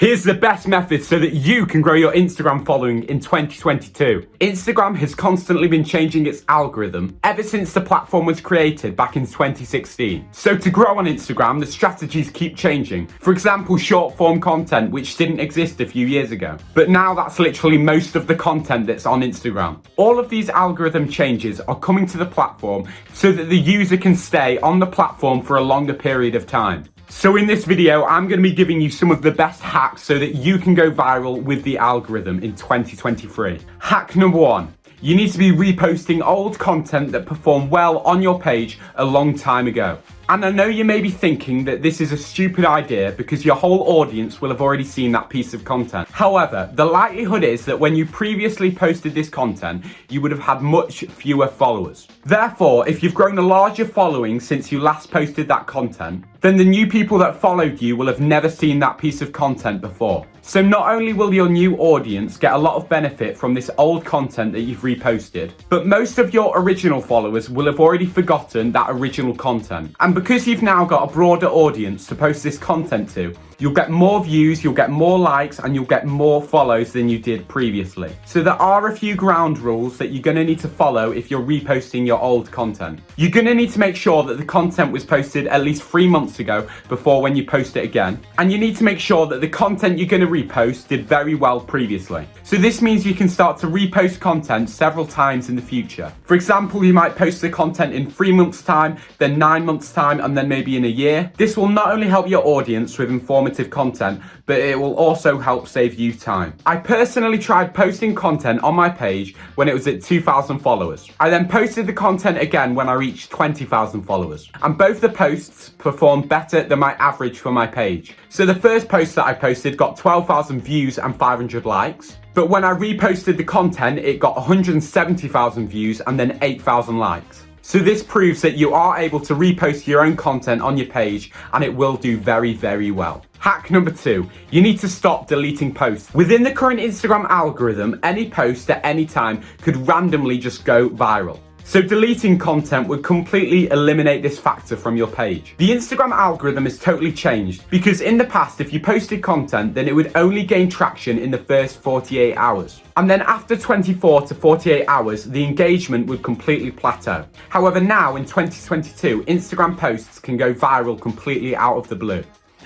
Here's the best method so that you can grow your Instagram following in 2022. Instagram has constantly been changing its algorithm ever since the platform was created back in 2016. So to grow on Instagram, the strategies keep changing. For example, short form content, which didn't exist a few years ago. But now that's literally most of the content that's on Instagram. All of these algorithm changes are coming to the platform so that the user can stay on the platform for a longer period of time. So in this video, I'm going to be giving you some of the best hacks so that you can go viral with the algorithm in 2023. Hack number 1. You need to be reposting old content that performed well on your page a long time ago. And I know you may be thinking that this is a stupid idea because your whole audience will have already seen that piece of content. However, the likelihood is that when you previously posted this content, you would have had much fewer followers. Therefore, if you've grown a larger following since you last posted that content, then the new people that followed you will have never seen that piece of content before. So not only will your new audience get a lot of benefit from this old content that you've reposted, but most of your original followers will have already forgotten that original content. And because you've now got a broader audience to post this content to, you'll get more views, you'll get more likes, and you'll get more follows than you did previously. So there are a few ground rules that you're going to need to follow if you're reposting your old content. You're going to need to make sure that the content was posted at least 3 months ago before when you post it again. And you need to make sure that the content you're going to repost did very well previously. So this means you can start to repost content several times in the future. For example, you might post the content in 3 months' time, then 9 months' time, and then maybe in a year. This will not only help your audience with informative content, but it will also help save you time. I personally tried posting content on my page when it was at 2,000 followers. I then posted the content again when I reached 20,000 followers. And both the posts performed better than my average for my page. So the first post that I posted got 12,000 views and 500 likes. But when I reposted the content, it got 170,000 views and then 8,000 likes. So this proves that you are able to repost your own content on your page and it will do very, very well. Hack number 2, you need to stop deleting posts. Within the current Instagram algorithm, any post at any time could randomly just go viral. So deleting content would completely eliminate this factor from your page. The Instagram algorithm has totally changed because in the past, if you posted content, then it would only gain traction in the first 48 hours. And then after 24 to 48 hours, the engagement would completely plateau. However, now in 2022, Instagram posts can go viral completely out of the blue.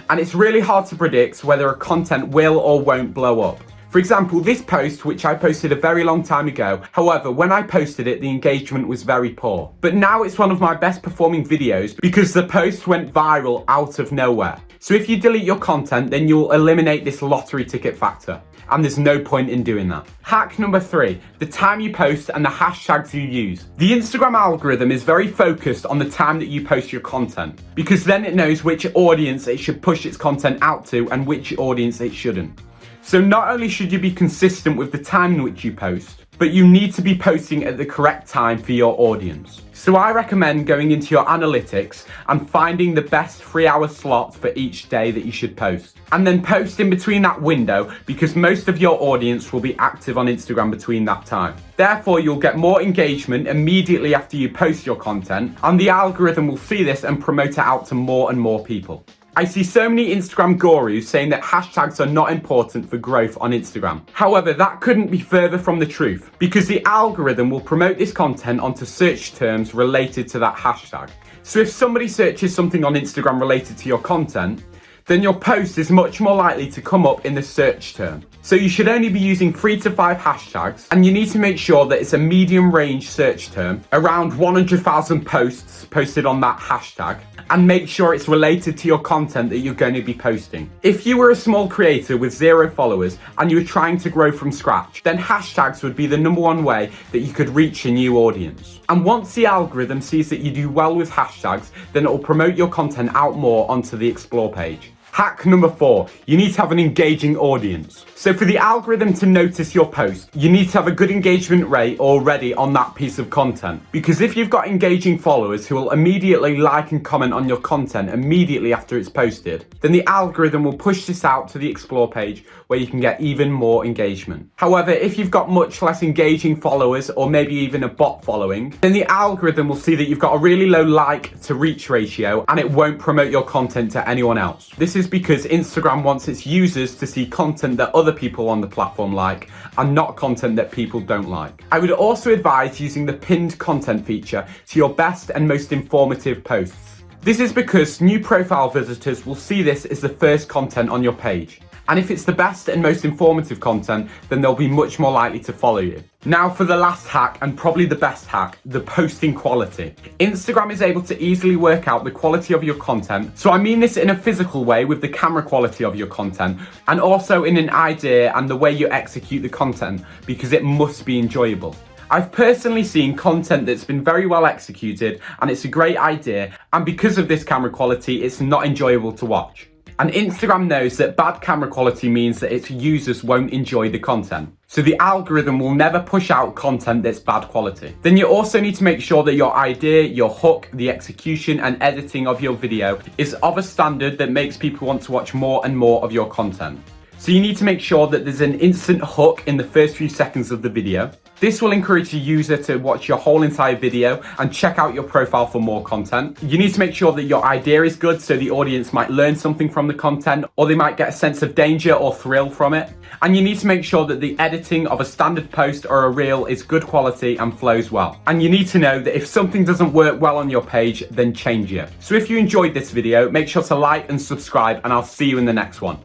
And it's really hard to predict whether a content will or won't blow up. For example, this post, which I posted a very long time ago, however, when I posted it, the engagement was very poor. But now it's one of my best performing videos because the post went viral out of nowhere. So if you delete your content, then you'll eliminate this lottery ticket factor. And there's no point in doing that. Hack number 3, the time you post and the hashtags you use. The Instagram algorithm is very focused on the time that you post your content because then it knows which audience it should push its content out to and which audience it shouldn't. So not only should you be consistent with the time in which you post, but you need to be posting at the correct time for your audience. So I recommend going into your analytics and finding the best 3-hour slot for each day that you should post. And then post in between that window because most of your audience will be active on Instagram between that time. Therefore, you'll get more engagement immediately after you post your content, and the algorithm will see this and promote it out to more and more people. I see so many Instagram gurus saying that hashtags are not important for growth on Instagram. However, that couldn't be further from the truth because the algorithm will promote this content onto search terms related to that hashtag. So if somebody searches something on Instagram related to your content, then your post is much more likely to come up in the search term. So you should only be using 3 to 5 hashtags, and you need to make sure that it's a medium range search term, around 100,000 posts posted on that hashtag, and make sure it's related to your content that you're going to be posting. If you were a small creator with 0 followers and you were trying to grow from scratch, then hashtags would be the number 1 way that you could reach a new audience. And once the algorithm sees that you do well with hashtags, then it will promote your content out more onto the explore page. Hack number 4, you need to have an engaging audience. So for the algorithm to notice your post, you need to have a good engagement rate already on that piece of content. Because if you've got engaging followers who will immediately like and comment on your content immediately after it's posted, then the algorithm will push this out to the explore page where you can get even more engagement. However, if you've got much less engaging followers or maybe even a bot following, then the algorithm will see that you've got a really low like to reach ratio and it won't promote your content to anyone else. This is is because Instagram wants its users to see content that other people on the platform like and not content that people don't like. I would also advise using the pinned content feature to your best and most informative posts. This is because new profile visitors will see this as the first content on your page. And if it's the best and most informative content, then they'll be much more likely to follow you. Now for the last hack, and probably the best hack, the posting quality. Instagram is able to easily work out the quality of your content. So I mean this in a physical way with the camera quality of your content, and also in an idea and the way you execute the content, because it must be enjoyable. I've personally seen content that's been very well executed and it's a great idea, and because of this camera quality, it's not enjoyable to watch. And Instagram knows that bad camera quality means that its users won't enjoy the content. So the algorithm will never push out content that's bad quality. Then you also need to make sure that your idea, your hook, the execution and editing of your video is of a standard that makes people want to watch more and more of your content. So you need to make sure that there's an instant hook in the first few seconds of the video. This will encourage the user to watch your whole entire video and check out your profile for more content. You need to make sure that your idea is good so the audience might learn something from the content, or they might get a sense of danger or thrill from it. And you need to make sure that the editing of a standard post or a reel is good quality and flows well. And you need to know that if something doesn't work well on your page, then change it. So if you enjoyed this video, make sure to like and subscribe, and I'll see you in the next one.